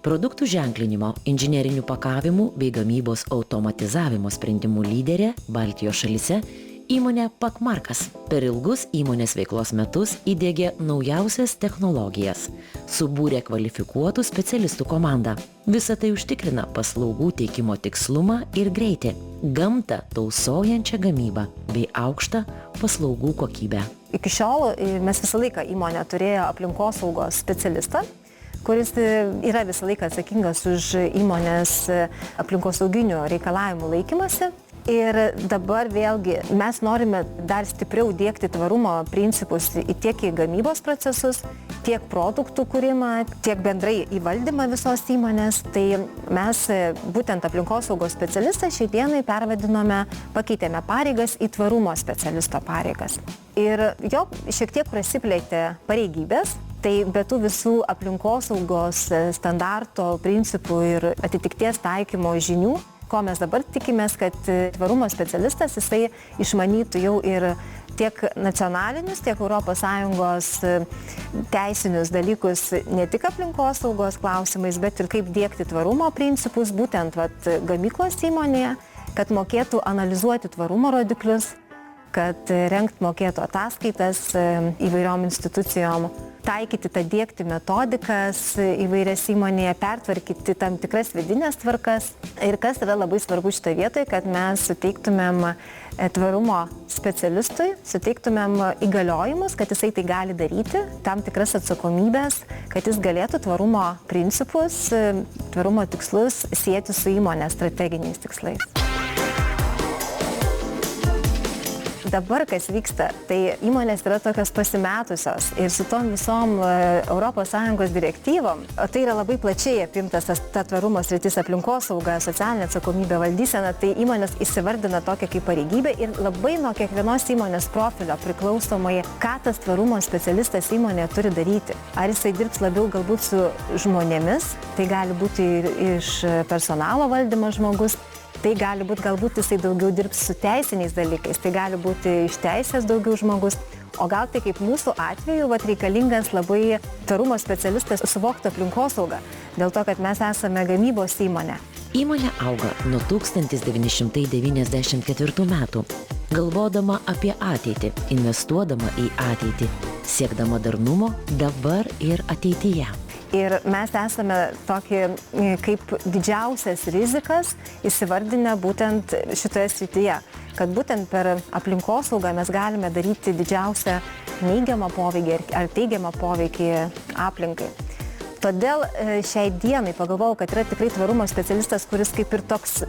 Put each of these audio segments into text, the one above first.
Produktų ženklinimo, inžinerinių pakavimų bei gamybos automatizavimo sprendimų lyderė Baltijos šalyse įmonė Pakmarkas. Per ilgus įmonės veiklos metus įdiegė naujausias technologijas, subūrė kvalifikuotų specialistų komandą. Visa tai užtikrina paslaugų teikimo tikslumą ir greitį, gamtą tausojančią gamybą bei aukštą paslaugų kokybę. Iki šiol mes visą laiką įmonė turėjo aplinkosaugos specialistą, kuris yra visą laiką atsakingas už įmonės aplinkosauginių reikalavimų laikymasi. Ir dabar vėlgi mes norime dar stipriau diegti tvarumo principus tiek į gamybos procesus, tiek produktų kūrimą, tiek bendrai į valdymą visos įmonės. Tai mes būtent aplinkosaugos specialistą šiai dienai pakeitėme pareigas į tvarumo specialisto pareigas. Ir jo šiek tiek prasiplėtė pareigybės. Tai be tų visų aplinkosaugos standarto principų ir atitikties taikymo žinių, ko mes dabar tikimės, kad tvarumo specialistas jisai išmanytų jau ir tiek nacionalinius, tiek ES teisinius dalykus, ne tik aplinkosaugos klausimais, bet ir kaip diegti tvarumo principus, būtent gamyklos įmonėje, kad mokėtų analizuoti tvarumo rodiklius, kad rengt mokėtų ataskaitas įvairiom institucijom, taikyti diegti metodikas įvairias įmonėje, pertvarkyti tam tikras vidinės tvarkas. Ir kas yra labai svarbu šitoje vietoje, kad mes suteiktumėm tvarumo specialistui, suteiktumėm įgaliojimus, kad jisai tai gali daryti, tam tikras atsakomybės, kad jis galėtų tvarumo principus, tvarumo tikslus sieti su įmonės strateginiais tikslais. Dabar, kas vyksta, tai įmonės yra tokios pasimetusios ir su tom visom ES direktyvom, o tai yra labai plačiai apimtas ta tvarumo sritis aplinkosauga, socialinė atsakomybė, valdysena, tai įmonės įsivardina tokią kaip pareigybę ir labai nuo kiekvienos įmonės profilio priklausomai, ką tas tvarumo specialistas įmonėje turi daryti. Ar jisai dirbs labiau galbūt su žmonėmis, tai gali būti ir iš personalo valdymo žmogus, tai gali būti, galbūt jisai daugiau dirbs su teisiniais dalykais, tai gali būti iš teisės daugiau žmogus, o gal tai kaip mūsų atveju reikalingas labai tvarumo specialistas suvoktų aplinkosaugą, dėl to, kad mes esame gamybos įmonė. Įmonė auga nuo 1994 metų, galvodama apie ateitį, investuodama į ateitį, siekdama darnumo dabar ir ateityje. Ir mes esame tokį kaip didžiausias rizikas įsivardinę būtent šitoje srityje, kad būtent per aplinkosaugą mes galime daryti didžiausią neigiamą poveikį ar teigiamą poveikį aplinkai. Todėl šiai dienai pagalvojau, kad yra tikrai tvarumo specialistas, kuris kaip ir toks,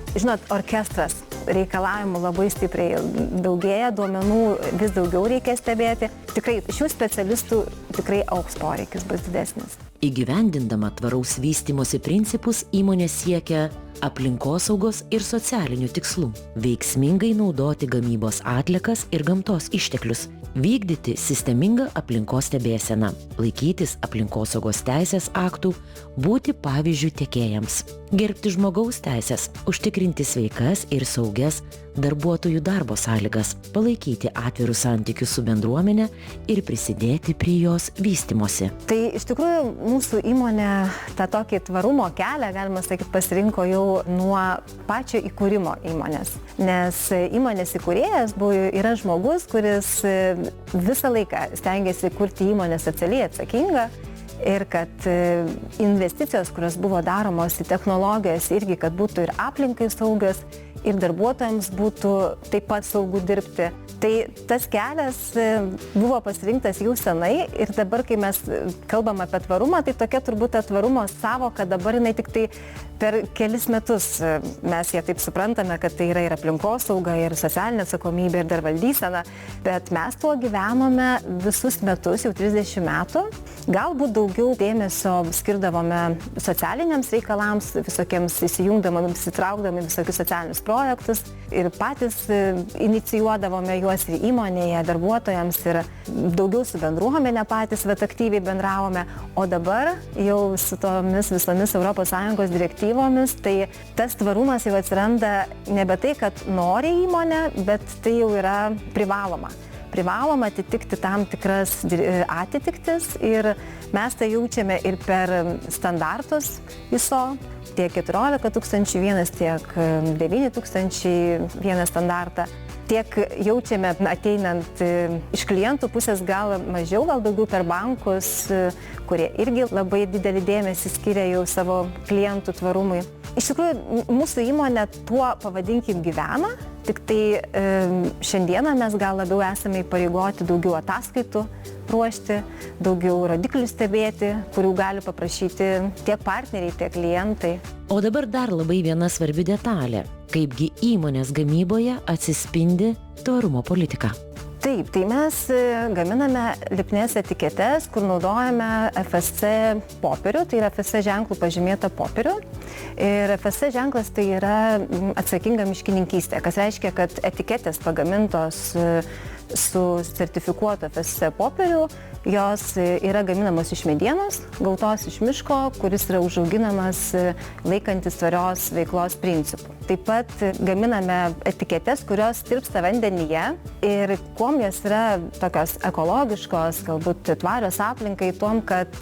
orkestras, reikalavimų labai stipriai daugėja, duomenų vis daugiau reikia stebėti. Tikrai šių specialistų tikrai augs poreikis bus didesnis. Įgyvendindama tvaraus vystymosi principus įmonė siekia aplinkosaugos ir socialinių tikslų, veiksmingai naudoti gamybos atliekas ir gamtos išteklius, vykdyti sistemingą aplinkos stebėseną, laikytis aplinkosaugos teisės aktų, būti pavyzdžių tiekėjams, gerbti žmogaus teisės, užtikrinti sveikas ir saugias darbuotojų darbo sąlygas, palaikyti atvirus santykius su bendruomenė ir prisidėti prie jos vystymosi. Tai iš tikrųjų mūsų įmonė tą tokį tvarumo kelią, galima sakyti, pasirinko jau nuo pačio įkūrimo įmonės. Nes įmonės įkūrėjas yra žmogus, kuris visą laiką stengiasi kurti įmonę socialiai atsakingą ir kad investicijos, kurios buvo daromos į technologijas, irgi kad būtų ir aplinkai saugios, ir darbuotojams būtų taip pat saugu dirbti. Tai tas kelias buvo pasirinktas jau senai ir dabar, kai mes kalbam apie tvarumą, tai tokia turbūt ta tvarumo savoka dabar jinai tik tai per kelis metus mes ją taip suprantame, kad tai yra ir aplinkosauga, ir socialinė atsakomybė, ir dar valdysena, bet mes tuo gyvenome visus metus, jau 30 metų. Galbūt daugiau dėmesio skirdavome socialiniams reikalams, visokiems įsitraukdami visokius socialinius projektus ir patys inicijuodavome juos ir įmonėje, darbuotojams ir daugiau su bendruomenė patys aktyviai bendravome, o dabar jau su tomis visomis ES direktyvomis, tai tas tvarumas jau atsiranda nebe tai, kad nori įmonė, bet tai jau yra privaloma. privaloma atitikti tam tikras atitiktis ir mes tai jaučiame ir per standartus ISO, tiek 14001, tiek 9001 standartą. Tiek jaučiame ateinant iš klientų pusės gal mažiau, gal daugiau per bankus, kurie irgi labai didelį dėmesį skiria jau savo klientų tvarumui. Iš tikrųjų, mūsų įmonė tuo, pavadinkim, gyvena, tik tai šiandieną mes gal labiau esame įpareigoti daugiau ataskaitų ruošti, daugiau rodiklių stebėti, kurių gali paprašyti tiek partneriai, tiek klientai. O dabar dar labai viena svarbi detalė. Kaipgi įmonės gamyboje atsispindi tvarumo politika. Taip, tai mes gaminame lipnias etiketes, kur naudojame FSC popierių, tai yra FSC ženklų pažymėta popierių. Ir FSC ženklas tai yra atsakinga miškininkystė, kas reiškia, kad etiketės pagamintos su sertifikuotu FSC popieriu, jos yra gaminamos iš medienos, gautos iš miško, kuris yra užauginamas laikantis tvarios veiklos principų. Taip pat gaminame etiketes, kurios tirpsta vandenyje ir kuom jos yra tokios ekologiškos, galbūt tvarios aplinkai, tuom, kad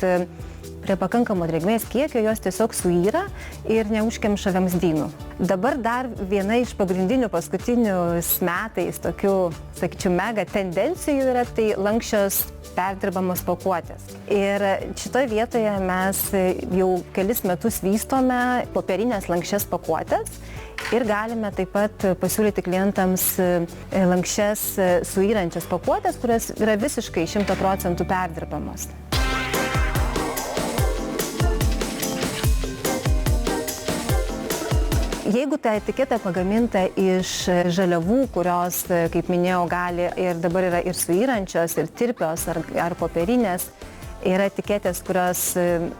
prie pakankamo drėgmės kiekio jos tiesiog suyra ir neužkemša vamzdynų. Dabar dar viena iš pagrindinių paskutinius metais tokių, sakyčiau, mega tendencijų yra tai lanksčios perdirbamos pakuotės. Ir šitoje vietoje mes jau kelis metus vystome popierinės lanksčias pakuotės ir galime taip pat pasiūlyti klientams lanksčias suyrančias pakuotės, kurios yra visiškai 100% perdirbamos. Jeigu ta etiketė pagaminta iš žaliavų, kurios, kaip minėjau, gali ir dabar yra ir suyrančios, ir tirpios, ar popierinės, yra etiketės, kurios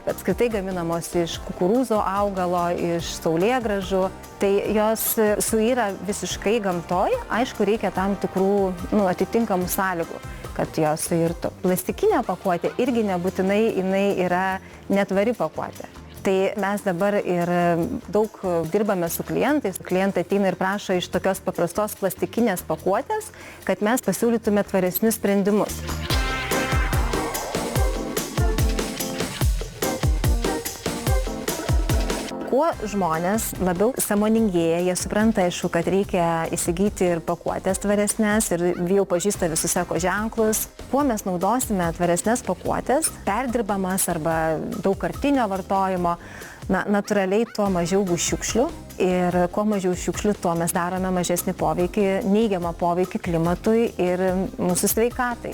apskritai gaminamos iš kukurūzo augalo, iš saulėgrąžų, tai jos suyra visiškai gamtoj, aišku, reikia tam tikrų atitinkamų sąlygų, kad jos suirtų. Plastikinė pakuotė irgi nebūtinai jinai yra netvari pakuotė. Tai mes dabar ir daug dirbame su klientais. Klientai ateina ir prašo iš tokios paprastos plastikinės pakuotės, kad mes pasiūlytume tvaresnius sprendimus. Kuo žmonės labiau sąmoningėja, jie supranta, aišku, kad reikia įsigyti ir pakuotės tvaresnės ir jau pažįsta visus eko ženklus. Kuo mes naudosime tvaresnės pakuotės, perdirbamas arba daugkartinio vartojimo, natūraliai tuo mažiau bus šiukšlių ir kuo mažiau šiukšlių, tuo mes darome mažesnį poveikį, neigiamą poveikį klimatui ir mūsų sveikatai.